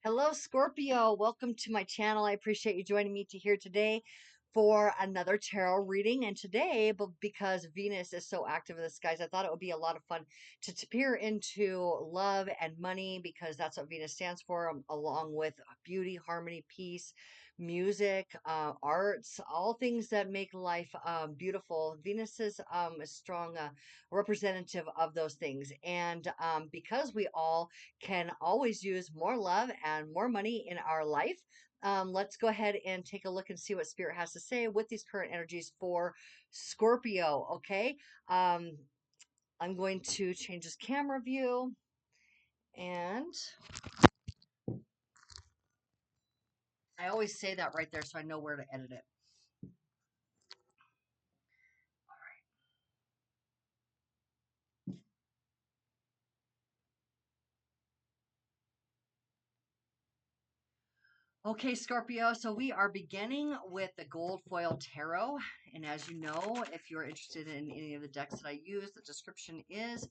Hello, Scorpio. Welcome to my channel. I appreciate you joining me here today for another tarot reading. And today, because Venus is so active in the skies, I thought it would be a lot of fun to peer into love and money because that's what Venus stands for, along with beauty, harmony, peace, music, arts, all things that make life beautiful. Venus is a strong representative of those things. And because we all can always use more love and more money in our life. Let's go ahead and take a look and see what Spirit has to say with these current energies for Scorpio. Okay. I'm going to change this camera view, and I always say that right there so I know where to edit it. Okay, Scorpio, so we are beginning with the Gold Foil Tarot. And as you know, if you're interested in any of the decks that I use, the description is,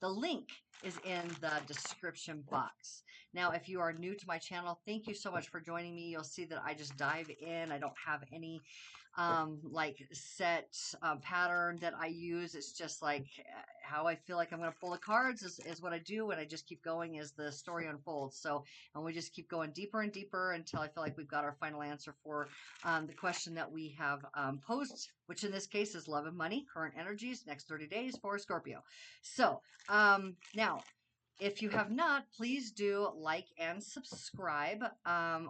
the link is in the description box. Now, if you are new to my channel, thank you so much for joining me. You'll see that I just dive in. I don't have any like set pattern that I use. It's just like how I feel like I'm going to pull the cards is what I do, and I just keep going as the story unfolds. So, and we just keep going deeper and deeper until I feel like we've got our final answer for the question that we have posed, which in this case is love and money, current energies, next 30 days for Scorpio. So now, if you have not, please do like and subscribe.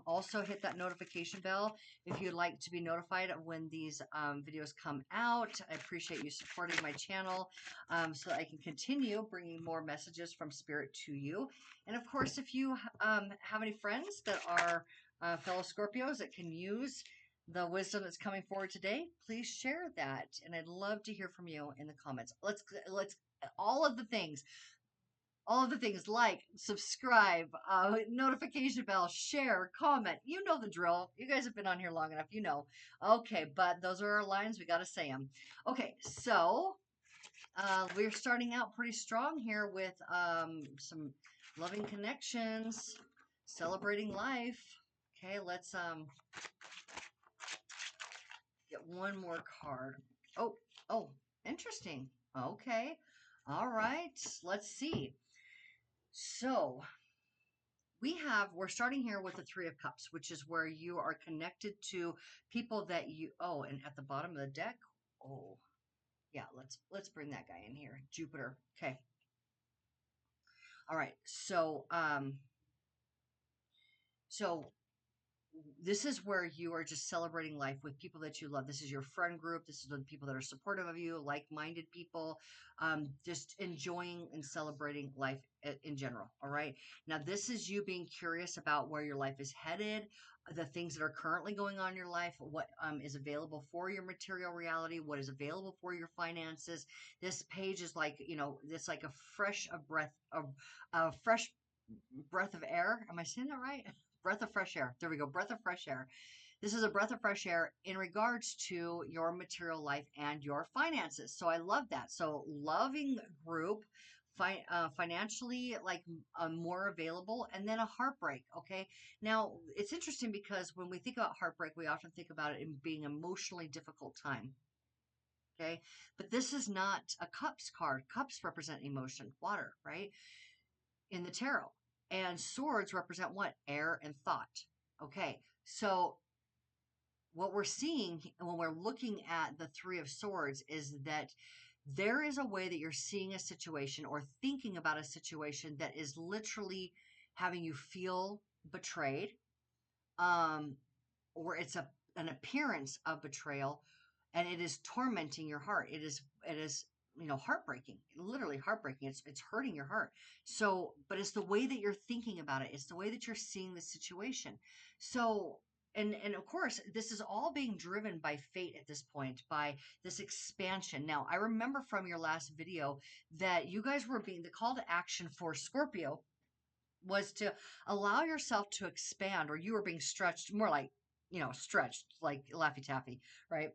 Also hit that notification bell if you'd like to be notified when these videos come out. I appreciate you supporting my channel so that I can continue bringing more messages from Spirit to you. And of course, if you have any friends that are fellow Scorpios that can use the wisdom that's coming forward today, please share that. And I'd love to hear from you in the comments. Let's all of the things like, subscribe, notification bell, share, comment. You know the drill. You guys have been on here long enough. You know. Okay, but those are our lines. We got to say them. Okay, so we're starting out pretty strong here with some loving connections, celebrating life. Okay, let's get one more card. Oh, interesting. Okay. All right. Let's see. So we're starting here with the Three of Cups, which is where you are connected to people that and at the bottom of the deck, oh, yeah, let's bring that guy in here, Jupiter. Okay. All right. So this is where you are just celebrating life with people that you love. This is your friend group. This is the people that are supportive of you, like-minded people, just enjoying and celebrating life in general. All right. Now, this is you being curious about where your life is headed, the things that are currently going on in your life, what is available for your material reality, what is available for your finances. This page is like, it's like a fresh breath of air. Am I saying that right? Breath of fresh air. There we go. Breath of fresh air. This is a breath of fresh air in regards to your material life and your finances. So I love that. So loving group, financially like more available, and then a heartbreak. Okay. Now it's interesting because when we think about heartbreak, we often think about it in being emotionally difficult time. Okay. But this is not a cups card. Cups represent emotion, water, right? In the tarot. And swords represent what? Air and thought. Okay, so what we're seeing when we're looking at the Three of Swords is that there is a way that you're seeing a situation or thinking about a situation that is literally having you feel betrayed, um, or it's an appearance of betrayal, and it is tormenting your heart. It is heartbreaking, literally heartbreaking. It's hurting your heart. So, but it's the way that you're thinking about it. It's the way that you're seeing the situation. So, and of course, this is all being driven by fate at this point, by this expansion. Now, I remember from your last video that you guys were being, the call to action for Scorpio was to allow yourself to expand, or you were being stretched, more like, stretched like Laffy Taffy, right?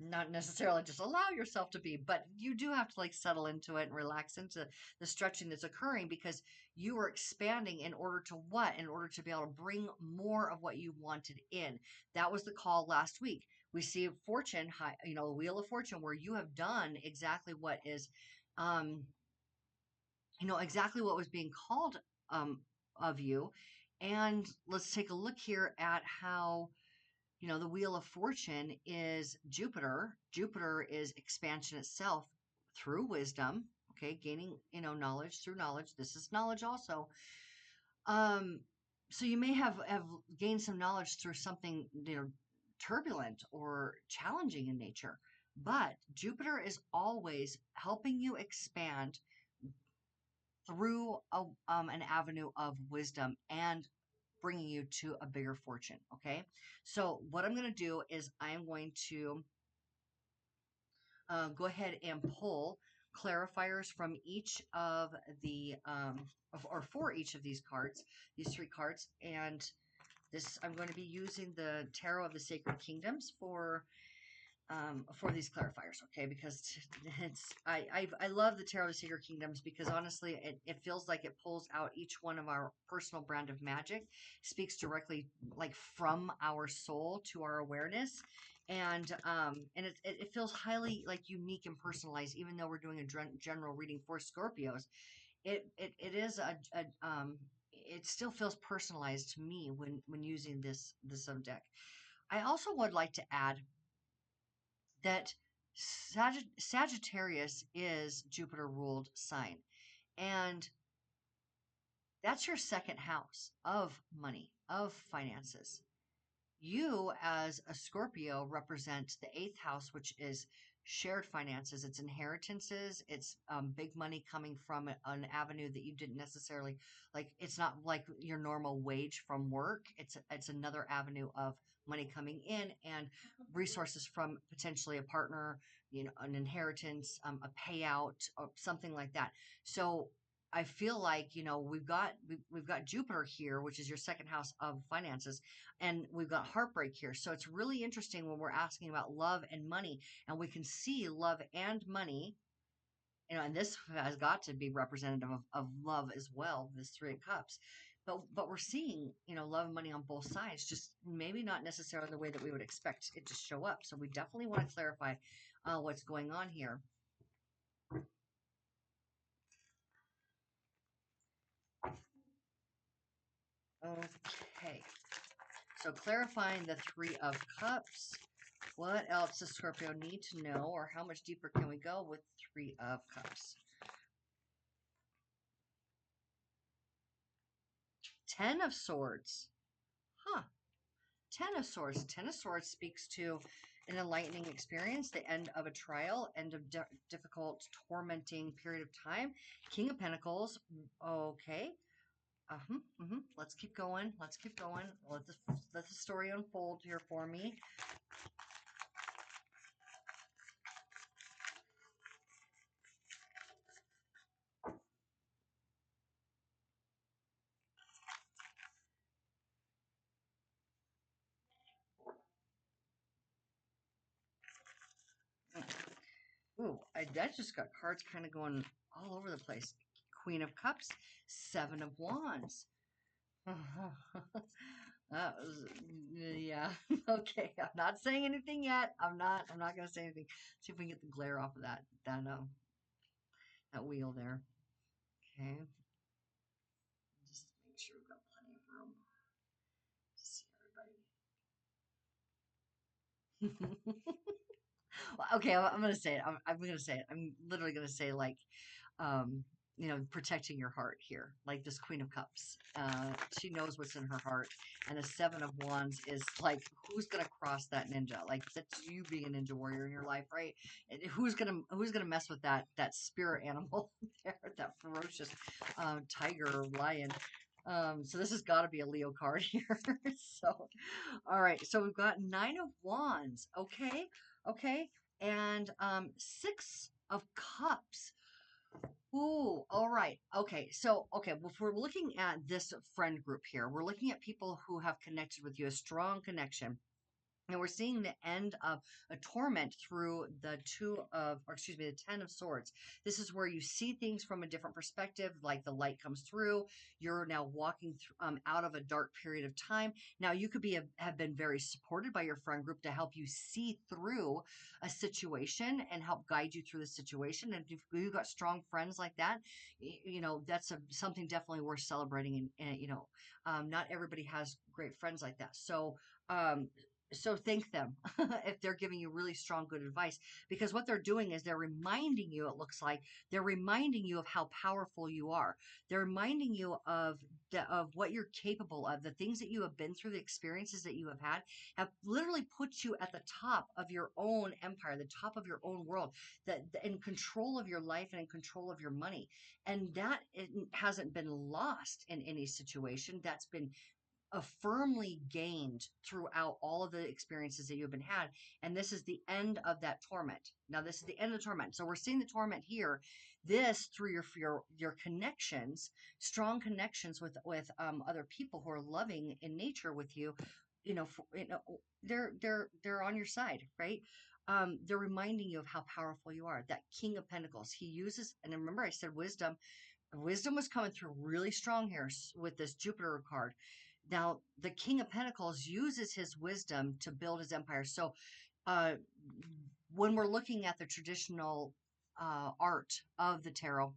not necessarily just allow yourself to be, but you do have to like settle into it and relax into the stretching that's occurring because you are expanding in order to what? In order to be able to bring more of what you wanted in. That was the call last week. We see fortune, wheel of fortune, where you have done exactly what is, um, exactly what was being called of you. And let's take a look here at how the wheel of fortune is Jupiter. Jupiter is expansion itself through wisdom. Okay, gaining knowledge through knowledge. This is knowledge also. Um, so you may have gained some knowledge through something turbulent or challenging in nature, but Jupiter is always helping you expand through an avenue of wisdom and bringing you to a bigger fortune. Okay. So what I'm going to do is I'm going to go ahead and pull clarifiers from each of the, or for each of these cards, these three cards. And this, I'm going to be using the Tarot of the Sacred Kingdoms for these clarifiers, okay? Because I love the Tarot of the Sacred Kingdoms because honestly, it feels like it pulls out each one of our personal brand of magic, speaks directly like from our soul to our awareness, and it feels highly like unique and personalized, even though we're doing a general reading for Scorpios. It is it still feels personalized to me when using this deck. I also would like to add that Sagittarius is Jupiter ruled sign. And that's your second house of money, of finances. You, as a Scorpio, represent the eighth house, which is shared finances. It's inheritances. It's big money coming from an avenue that you didn't necessarily like. It's not like your normal wage from work. It's another avenue of money coming in and resources from potentially a partner, an inheritance, a payout, or something like that. So I feel like we've got Jupiter here, which is your second house of finances, and we've got heartbreak here. So it's really interesting when we're asking about love and money, and we can see love and money, and this has got to be representative of love as well, this Three of Cups. But we're seeing, love and money on both sides, just maybe not necessarily the way that we would expect it to show up. So we definitely want to clarify what's going on here. Okay. So clarifying the Three of Cups. What else does Scorpio need to know, or how much deeper can we go with Three of Cups? Ten of Swords. Huh. Ten of Swords. Ten of Swords speaks to an enlightening experience, the end of a trial, end of difficult, tormenting period of time. King of Pentacles. Okay. Let's keep going. Let's keep going. Let the story unfold here for me. Ooh, that just got cards kind of going all over the place. Queen of Cups, Seven of Wands. That was, yeah. Okay, I'm not saying anything yet. I'm not going to say anything. See if we can get the glare off of that wheel there. Okay. Just make sure we've got plenty of room to see everybody. Well, okay, I'm going to say it. I'm going to say it. I'm literally going to say, like, um, protecting your heart here, like this Queen of Cups. She knows what's in her heart. And the Seven of Wands is like, who's going to cross that ninja? Like, that's you being a ninja warrior in your life, right? And who's gonna mess with that spirit animal there, that ferocious tiger or lion? So this has got to be a Leo card here. So, all right. So we've got Nine of Wands. Okay. Okay. And Six of Cups. Ooh, all right. Okay. So, okay, well, if we're looking at this friend group here, we're looking at people who have connected with you, a strong connection. And we're seeing the end of a torment through the the 10 of swords. This is where you see things from a different perspective, like the light comes through. You're now walking out of a dark period of time. Now you could have been very supported by your friend group to help you see through a situation and help guide you through the situation. And if you've got strong friends like that, that's something definitely worth celebrating. And not everybody has great friends like that. Um, so thank them if they're giving you really strong, good advice, because what they're doing is they're reminding you, it looks like they're reminding you of how powerful you are. They're reminding you of what you're capable of, the things that you have been through, the experiences that you have literally put you at the top of your own empire, the top of your own world, that in control of your life and in control of your money. And that it hasn't been lost in any situation. That's been firmly gained throughout all of the experiences that you've been had. And this is the end of that torment. Now this is the end of the torment, so we're seeing the torment here, this through your connections, strong connections with other people who are loving in nature with you. They're on your side, right? They're reminding you of how powerful you are. That King of Pentacles, he uses, and remember I said wisdom was coming through really strong here with this Jupiter card. Now, the King of Pentacles uses his wisdom to build his empire. So, uh, when we're looking at the traditional art of the tarot,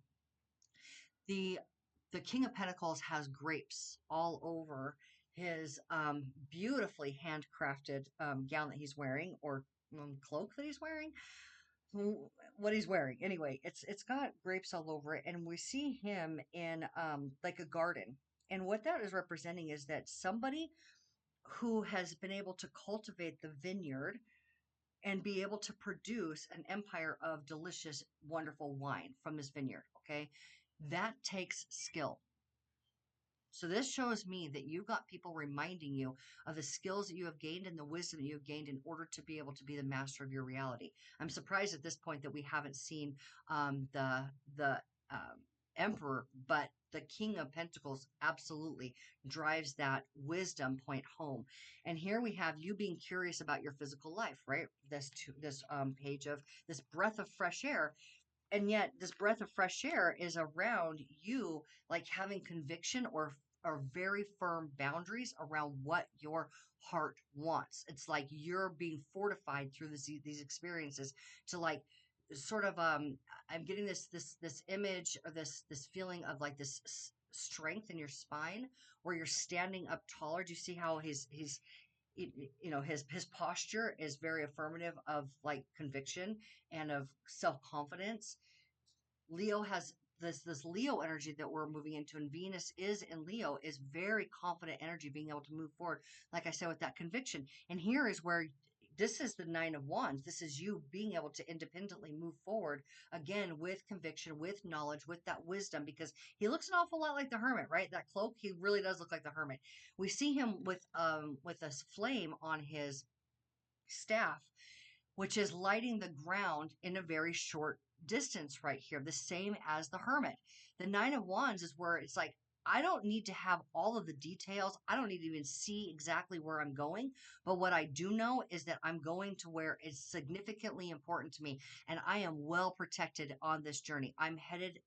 the the King of Pentacles has grapes all over his beautifully handcrafted gown that he's wearing, or cloak that he's wearing, what he's wearing. Anyway, it's got grapes all over it, and we see him in like a garden. And what that is representing is that somebody who has been able to cultivate the vineyard and be able to produce an empire of delicious, wonderful wine from this vineyard. Okay. That takes skill. So this shows me that you've got people reminding you of the skills that you have gained and the wisdom that you have gained in order to be able to be the master of your reality. I'm surprised at this point that we haven't seen the emperor, but the King of Pentacles absolutely drives that wisdom point home. And here we have you being curious about your physical life, right? This page of this breath of fresh air, and yet this breath of fresh air is around you, like having conviction or very firm boundaries around what your heart wants. It's like you're being fortified through these experiences to like sort of I'm getting this image or this feeling of like this strength in your spine where you're standing up taller. Do you see how his posture is very affirmative of like conviction and of self-confidence. Leo has this Leo energy that we're moving into, and Venus is in Leo, is very confident energy, being able to move forward, like I said, with that conviction. And here is where this is the Nine of Wands. This is you being able to independently move forward again with conviction, with knowledge, with that wisdom, because he looks an awful lot like the Hermit, right? That cloak, he really does look like the Hermit. We see him with a flame on his staff, which is lighting the ground in a very short distance right here, the same as the Hermit. The Nine of Wands is where it's like, I don't need to have all of the details. I don't need to even see exactly where I'm going. But what I do know is that I'm going to where it's significantly important to me. And I am well protected on this journey. I'm headed,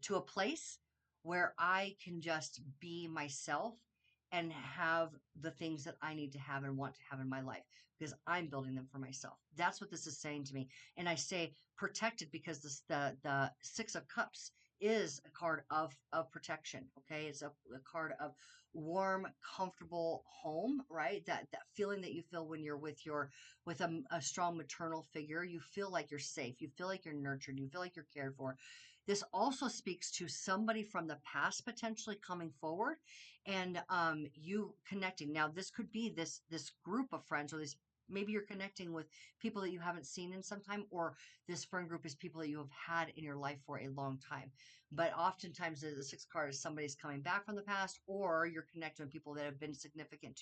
to a place where I can just be myself and have the things that I need to have and want to have in my life because I'm building them for myself. That's what this is saying to me. And I say protected because the Six of Cups is a card of protection. Okay. It's a card of warm, comfortable home, right? That feeling that you feel when you're with a strong maternal figure. You feel like you're safe. You feel like you're nurtured. You feel like you're cared for. This also speaks to somebody from the past potentially coming forward and you connecting. Now, this could be this group of friends, or this maybe you're connecting with people that you haven't seen in some time, or this friend group is people that you have had in your life for a long time. But oftentimes, the sixth card is somebody's coming back from the past, or you're connecting with people that have been significant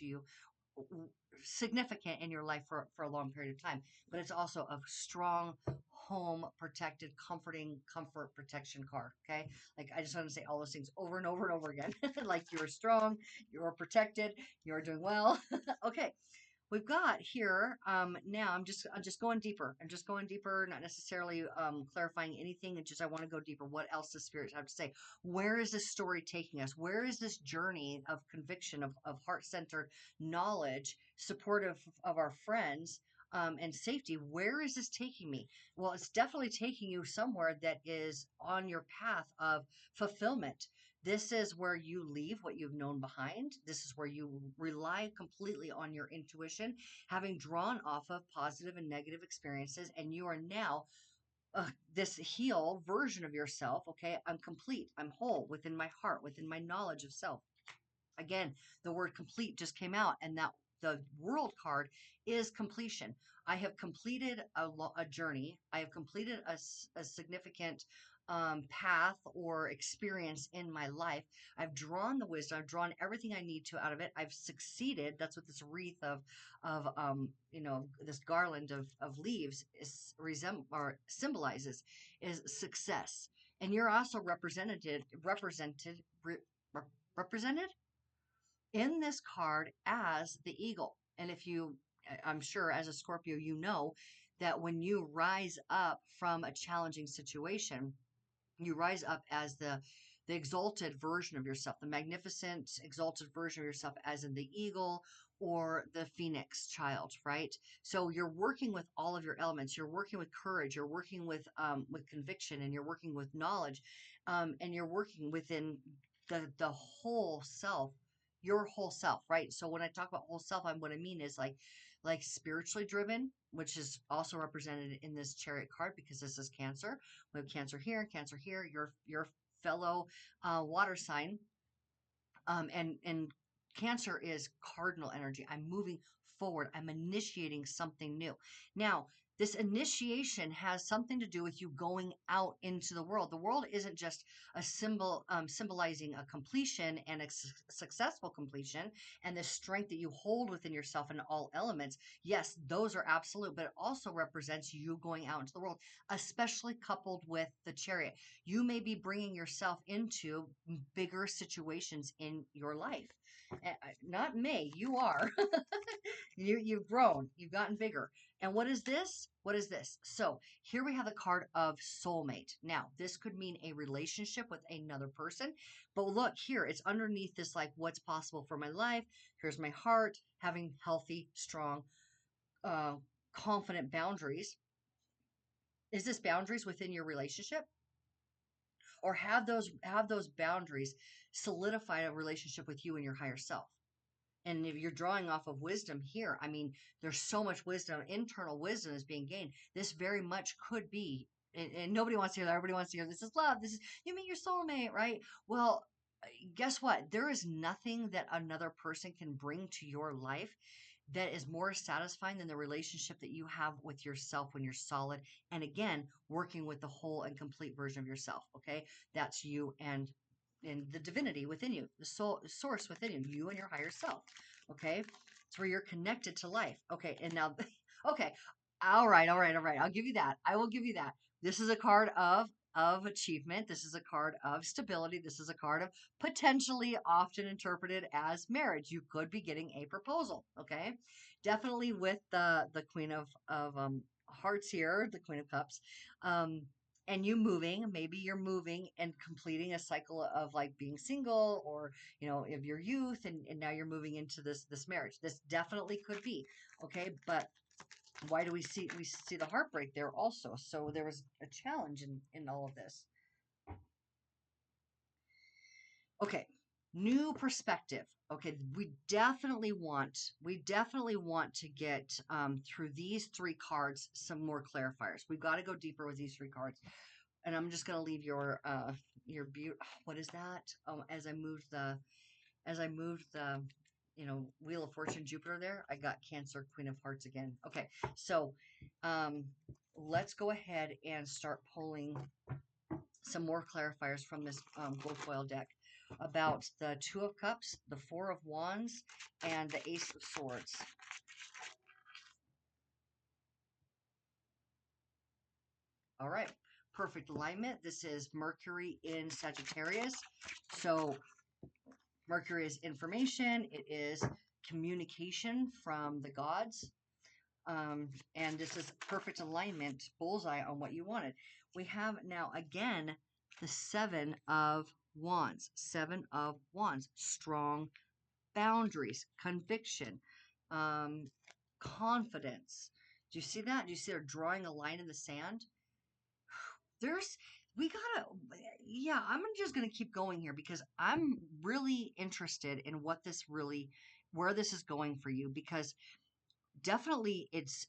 in your life for a long period of time. But it's also a strong home protected comfort protection card. Okay, like I just want to say all those things over and over and over again. Like you're strong, you're protected, you're doing well. Okay, we've got here, now I'm just going deeper. I'm just going deeper, not necessarily clarifying anything. It's just I want to go deeper. What else does spirit have to say? Where is this story taking us? Where is this journey of conviction, of heart-centered knowledge, supportive of our friends, and safety? Where is this taking me? Well, it's definitely taking you somewhere that is on your path of fulfillment. This is where you leave what you've known behind. This is where you rely completely on your intuition, having drawn off of positive and negative experiences, and you are now this healed version of yourself. Okay, I'm complete, I'm whole within my heart, within my knowledge of self. Again, the word complete just came out, and that the world card is completion. I have completed a journey. I have completed a significant path or experience in my life. I've drawn the wisdom. I've drawn everything I need to out of it. I've succeeded. That's what this wreath of this garland of leaves is or symbolizes, is success. And you're also represented in this card as the eagle. And if you, I'm sure as a Scorpio, you know that when you rise up from a challenging situation, you rise up as the exalted version of yourself, the magnificent exalted version of yourself, as in the eagle or the phoenix child, right? So you're working with all of your elements. You're working with courage. You're working with conviction, and you're working with knowledge, and you're working within the whole self, your whole self, right? So when I talk about whole self, what I mean is like spiritually driven, which is also represented in this chariot card because this is Cancer. We have Cancer here, your fellow water sign, and Cancer is cardinal energy. I'm moving forward. I'm initiating something new. Now, this initiation has something to do with you going out into the world. The world isn't just a symbol, symbolizing a completion and a successful completion, and the strength that you hold within yourself in all elements. Yes, those are absolute, but it also represents you going out into the world, especially coupled with the chariot. You may be bringing yourself into bigger situations in your life. Not may, you are. You've grown, you've gotten bigger. And what is this? What is this? So here we have the card of soulmate. Now, this could mean a relationship with another person, but look here, it's underneath this, like, what's possible for my life. Here's my heart, having healthy, strong, uh, confident boundaries. Is this boundaries within your relationship? Or have those boundaries solidify a relationship with you and your higher self? And if you're drawing off of wisdom here, I mean, there's so much wisdom, internal wisdom is being gained. This very much could be, and nobody wants to hear that. Everybody wants to hear this is love. This is, you meet your soulmate, right? Well, guess what? There is nothing that another person can bring to your life that is more satisfying than the relationship that you have with yourself when you're solid. And again, working with the whole and complete version of yourself. Okay. That's you and the divinity within you, the soul source within you, you and your higher self. Okay. It's where you're connected to life. Okay. And now, okay. All right. All right. All right. I'll give you that. I will give you that. This is a card of achievement. This is a card of stability. This is a card of potentially often interpreted as marriage. You could be getting a proposal. Okay. Definitely with the Queen of Hearts here, the Queen of Cups. Um, and you moving, maybe you're moving and completing a cycle of like being single, or of your youth, and now you're moving into this marriage. This definitely could be. Okay. But why do we see the heartbreak there also? So there was a challenge in all of this. Okay, new perspective. Okay, we definitely want to get through these three cards some more clarifiers. We've got to go deeper with these three cards. And I'm just going to leave your what is that? As I moved the Wheel of Fortune Jupiter there, I got Cancer, Queen of Hearts again. Okay, so um, let's go ahead and start pulling some more clarifiers from this gold foil deck about the Two of Cups, the Four of Wands, and the Ace of Swords. All right, perfect alignment. This is Mercury in Sagittarius. So Mercury is information. It is communication from the gods. And this is perfect alignment, bullseye on what you wanted. We have now again the Seven of Wands. Seven of Wands. Strong boundaries, conviction, um, confidence. Do you see that? Do you see they're drawing a line in the sand? There's, we gotta, yeah, I'm just gonna keep going here because I'm really interested in what this really, where this is going for you, because definitely it's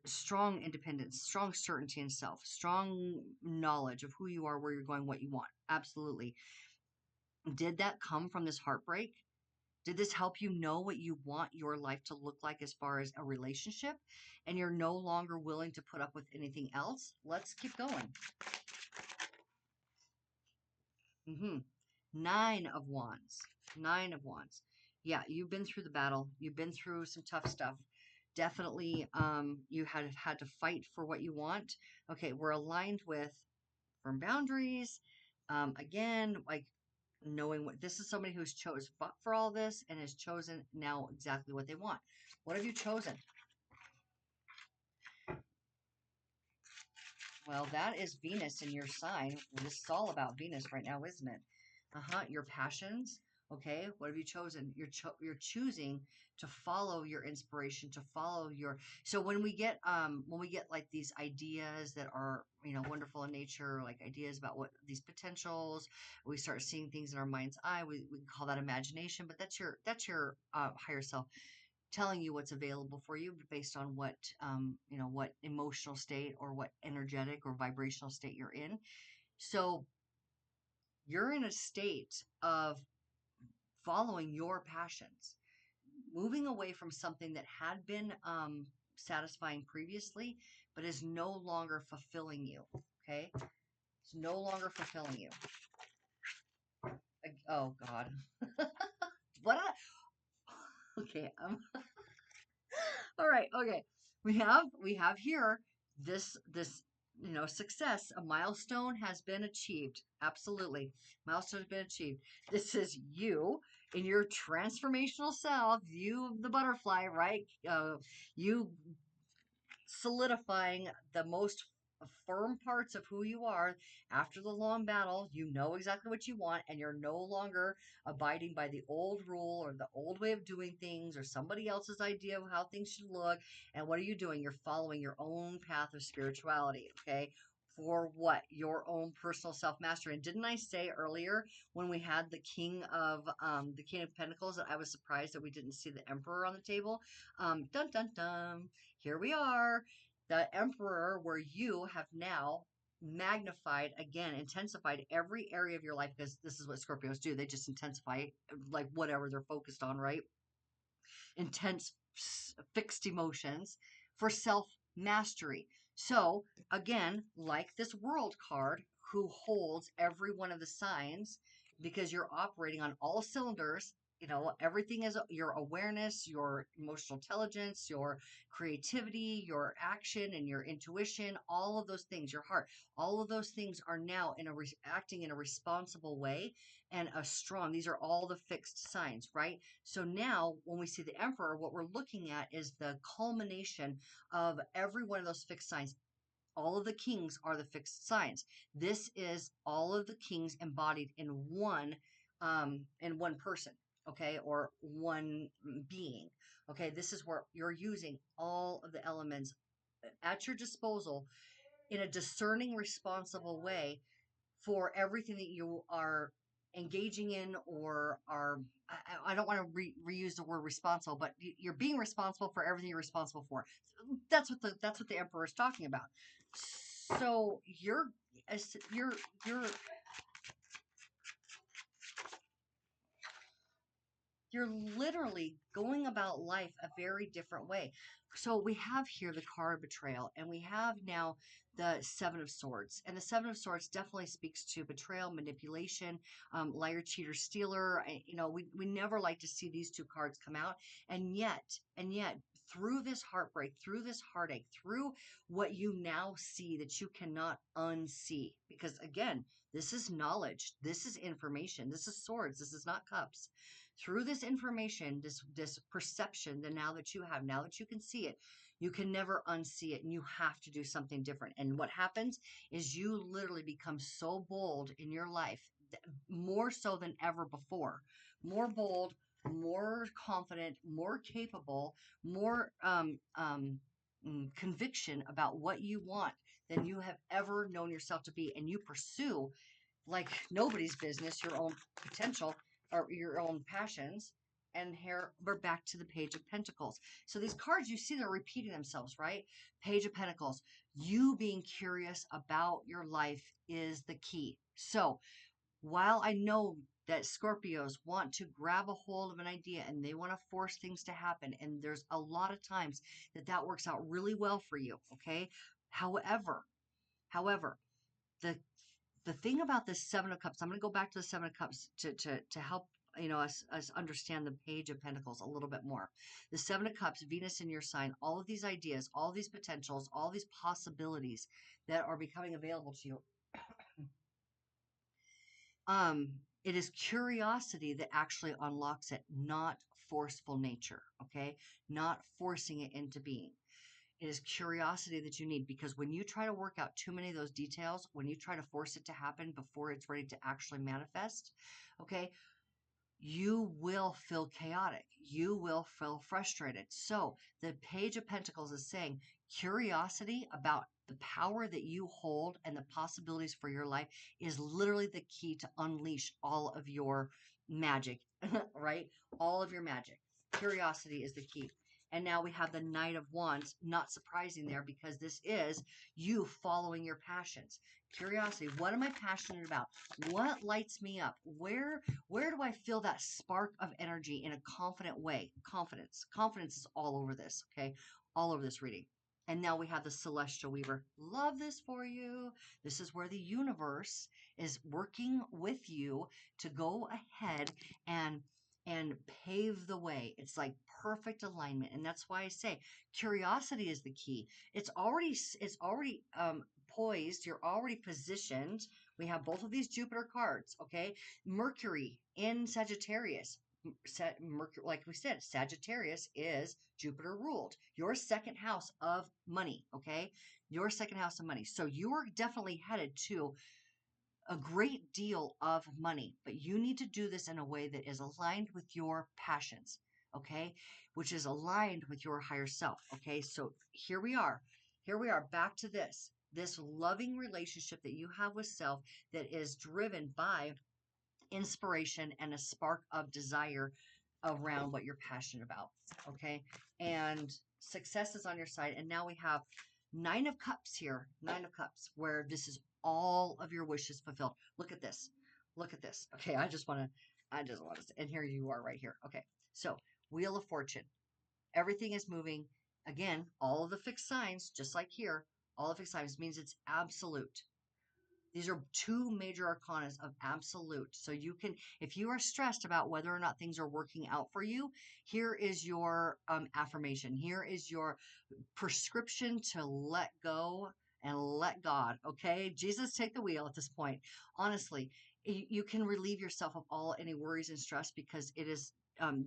strong independence, strong certainty in self, strong knowledge of who you are, where you're going, what you want. Absolutely. Did that come from this heartbreak? Did this help you know what you want your life to look like as far as a relationship? And you're no longer willing to put up with anything else? Let's keep going. Mm-hmm. Nine of Wands. Nine of Wands. Yeah, you've been through the battle. You've been through some tough stuff. Definitely, you had to fight for what you want. Okay, we're aligned with firm boundaries. Again, like knowing what this is, somebody who's fought for all this and has chosen now exactly what they want. What have you chosen? Well, that is Venus in your sign. This is all about Venus right now, isn't it? Your passions. Okay, what have you chosen? You're choosing to follow your inspiration, to follow your. So when we get like these ideas that are, you know, wonderful in nature, like ideas about what these potentials, we start seeing things in our mind's eye. We call that imagination, but that's your higher self telling you what's available for you based on what you know, what emotional state or what energetic or vibrational state you're in. So you're in a state of following your passions, moving away from something that had been satisfying previously but is no longer fulfilling you. Okay, it's no longer fulfilling you. Oh God. What okay, all right, okay. We have here this you know, success, a milestone has been achieved. Absolutely. Milestone has been achieved. This is you in your transformational self, you the butterfly, right? You solidifying the most firm parts of who you are after the long battle. You know exactly what you want, and you're no longer abiding by the old rule or the old way of doing things or somebody else's idea of how things should look. And what are you doing? You're following your own path of spirituality, okay? For what? Your own personal self-mastery. And didn't I say earlier when we had the King of Pentacles that I was surprised that we didn't see the Emperor on the table? Dun dun dun. Here we are, the Emperor, where you have now magnified again, intensified every area of your life, because this is what Scorpios do. They just intensify like whatever they're focused on, right? Intense, fixed emotions for self mastery. So, again, like this World card, who holds every one of the signs, because you're operating on all cylinders. You know, everything is your awareness, your emotional intelligence, your creativity, your action, and your intuition, all of those things, your heart, all of those things are now acting in a responsible way and a strong. These are all the fixed signs, right? So now when we see the Emperor, what we're looking at is the culmination of every one of those fixed signs. All of the kings are the fixed signs. This is all of the kings embodied in one person, okay, or one being. Okay, this is where you're using all of the elements at your disposal in a discerning, responsible way for everything that you are engaging in, or are, I don't want to reuse the word responsible, but you're being responsible for everything you're responsible for. That's what the Emperor is talking about. So you're you're literally going about life a very different way. So we have here the card of betrayal, and we have now the Seven of Swords. And the Seven of Swords definitely speaks to betrayal, manipulation, liar, cheater, stealer. You know, we never like to see these two cards come out. And yet, through this heartbreak, through this heartache, through what you now see that you cannot unsee, because again, This is knowledge. This is information. This is swords. This is not cups. Through this information, this perception, that now that you have, now that you can see it, you can never unsee it, and you have to do something different. And what happens is you literally become so bold in your life, more so than ever before, more bold, more confident, more capable, more conviction about what you want than you have ever known yourself to be. And you pursue like nobody's business your own potential or your own passions. And here we're back to the Page of Pentacles. So these cards, you see, they're repeating themselves, right? Page of Pentacles. You being curious about your life is the key. So while I know that Scorpios want to grab a hold of an idea and they want to force things to happen, and there's a lot of times that that works out really well for you, okay? However, the the thing about this Seven of Cups, I'm going to go back to the Seven of Cups to help us understand the Page of Pentacles a little bit more. The Seven of Cups, Venus in your sign, all of these ideas, all these potentials, all these possibilities that are becoming available to you. It is curiosity that actually unlocks it, not forceful nature, okay? Not forcing it into being. It is curiosity that you need, because when you try to work out too many of those details, when you try to force it to happen before it's ready to actually manifest, okay, you will feel chaotic. You will feel frustrated. So the Page of Pentacles is saying curiosity about the power that you hold and the possibilities for your life is literally the key to unleash all of your magic, right? All of your magic. Curiosity is the key. And now we have the Knight of Wands, not surprising there, because this is you following your passions. Curiosity. What am I passionate about? What lights me up? Where do I feel that spark of energy in a confident way? Confidence. Confidence is all over this, okay? All over this reading. And now we have the Celestial Weaver. Love this for you. This is where the universe is working with you to go ahead and pave the way. It's like perfect alignment. And that's why I say curiosity is the key. It's already poised. You're already positioned. We have both of these Jupiter cards, okay? Mercury in Sagittarius. Mercury, like we said, Sagittarius is Jupiter ruled. Your second house of money, okay? Your second house of money. So you are definitely headed to a great deal of money, but you need to do this in a way that is aligned with your passions, okay? Which is aligned with your higher self, okay? So here we are. Here we are back to this loving relationship that you have with self that is driven by inspiration and a spark of desire around what you're passionate about, okay? And success is on your side. And now we have Nine of Cups here, Nine of Cups, where this is all of your wishes fulfilled. Look at this. Look at this. Okay, I just want to, and here you are right here. Okay, so Wheel of Fortune. Everything is moving. Again, all of the fixed signs, just like here, all the fixed signs means it's absolute. These are two major arcanas of absolute. So you can, if you are stressed about whether or not things are working out for you, here is your affirmation. Here is your prescription to let go and let God. Okay, Jesus, take the wheel at this point. Honestly, you can relieve yourself of all any worries and stress, because it is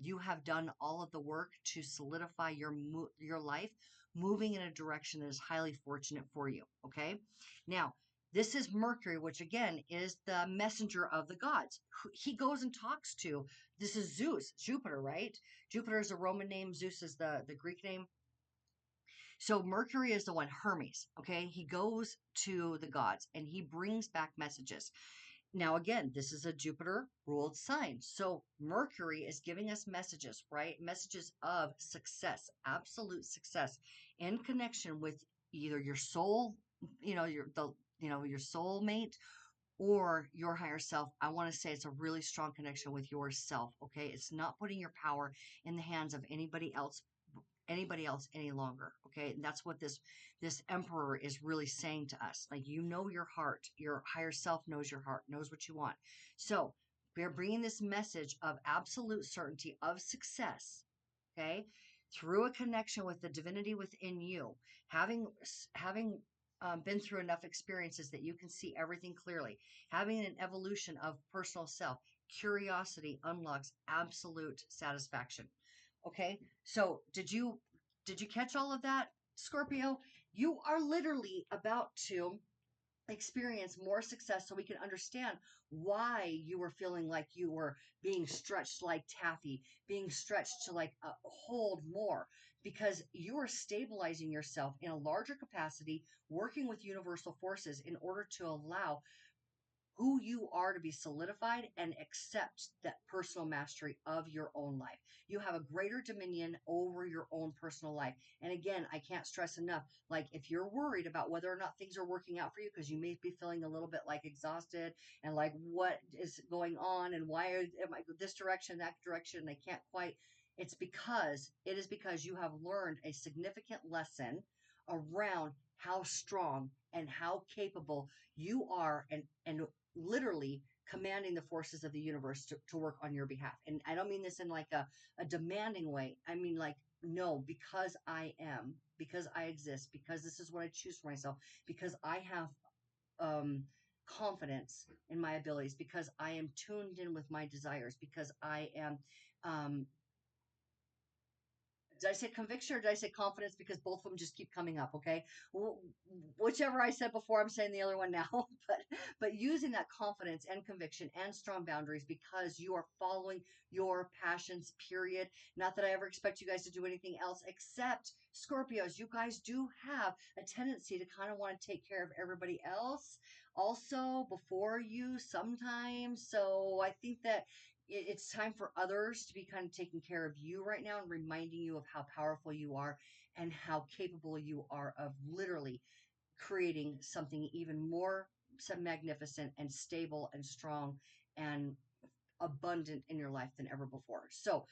you have done all of the work to solidify your life, moving in a direction that is highly fortunate for you. Okay, now this is Mercury, which again is the messenger of the gods. He goes and talks to. This is Zeus, Jupiter, right? Jupiter is a Roman name. Zeus is the Greek name. So Mercury is the one, Hermes, okay? He goes to the gods and he brings back messages. Now, again, this is a Jupiter ruled sign. So Mercury is giving us messages, right? Messages of success, absolute success in connection with either your soul, your soulmate, or your higher self. I want to say it's a really strong connection with yourself, okay? It's not putting your power in the hands of anybody else any longer, okay? And that's what this emperor is really saying to us. Like, you know your heart, your higher self knows your heart, knows what you want. So we're bringing this message of absolute certainty of success, okay, through a connection with the divinity within you, having been through enough experiences that you can see everything clearly. Having an evolution of personal self, curiosity unlocks absolute satisfaction. Okay, so did you catch all of that, Scorpio? You are literally about to experience more success so we can understand why you were feeling like you were being stretched like taffy, being stretched to like hold more, because you are stabilizing yourself in a larger capacity, working with universal forces in order to allow who you are to be solidified and accept that personal mastery of your own life. You have a greater dominion over your own personal life. And again, I can't stress enough, like if you're worried about whether or not things are working out for you, because you may be feeling a little bit like exhausted and like what is going on and am I this direction, that direction, and I can't quite. It is because you have learned a significant lesson around how strong and how capable you are, and literally commanding the forces of the universe to work on your behalf. And I don't mean this in like a demanding way. I mean, like, no, because I am, because I exist, because this is what I choose for myself, because I have um, confidence in my abilities, because I am tuned in with my desires, because I am um, did I say conviction or did I say confidence? Because both of them just keep coming up. Okay, whichever I said before, I'm saying the other one now. But using that confidence and conviction and strong boundaries because you are following your passions. Period. Not that I ever expect you guys to do anything else except Scorpios. You guys do have a tendency to kind of want to take care of everybody else also before you sometimes. So I think that it's time for others to be kind of taking care of you right now and reminding you of how powerful you are and how capable you are of literally creating something even more magnificent and stable and strong and abundant in your life than ever before. So,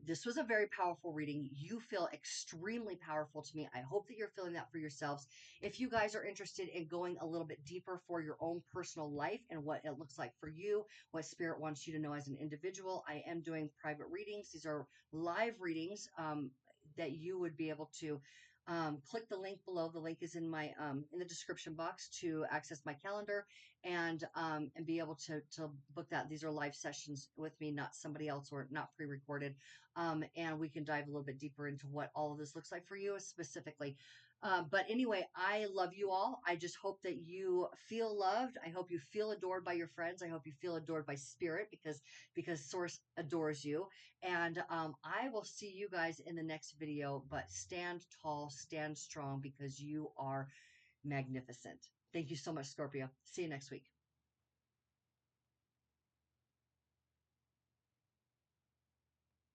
this was a very powerful reading. You feel extremely powerful to me. I hope that you're feeling that for yourselves. If you guys are interested in going a little bit deeper for your own personal life and what it looks like for you, what spirit wants you to know as an individual, I am doing private readings. These are live readings that you would be able to click the link below. The link is in the description box to access my calendar and be able to book that. These are live sessions with me, not somebody else or not pre-recorded. And we can dive a little bit deeper into what all of this looks like for you specifically. But anyway, I love you all. I just hope that you feel loved. I hope you feel adored by your friends. I hope you feel adored by spirit because Source adores you. And I will see you guys in the next video. But stand tall, stand strong because you are magnificent. Thank you so much, Scorpio. See you next week.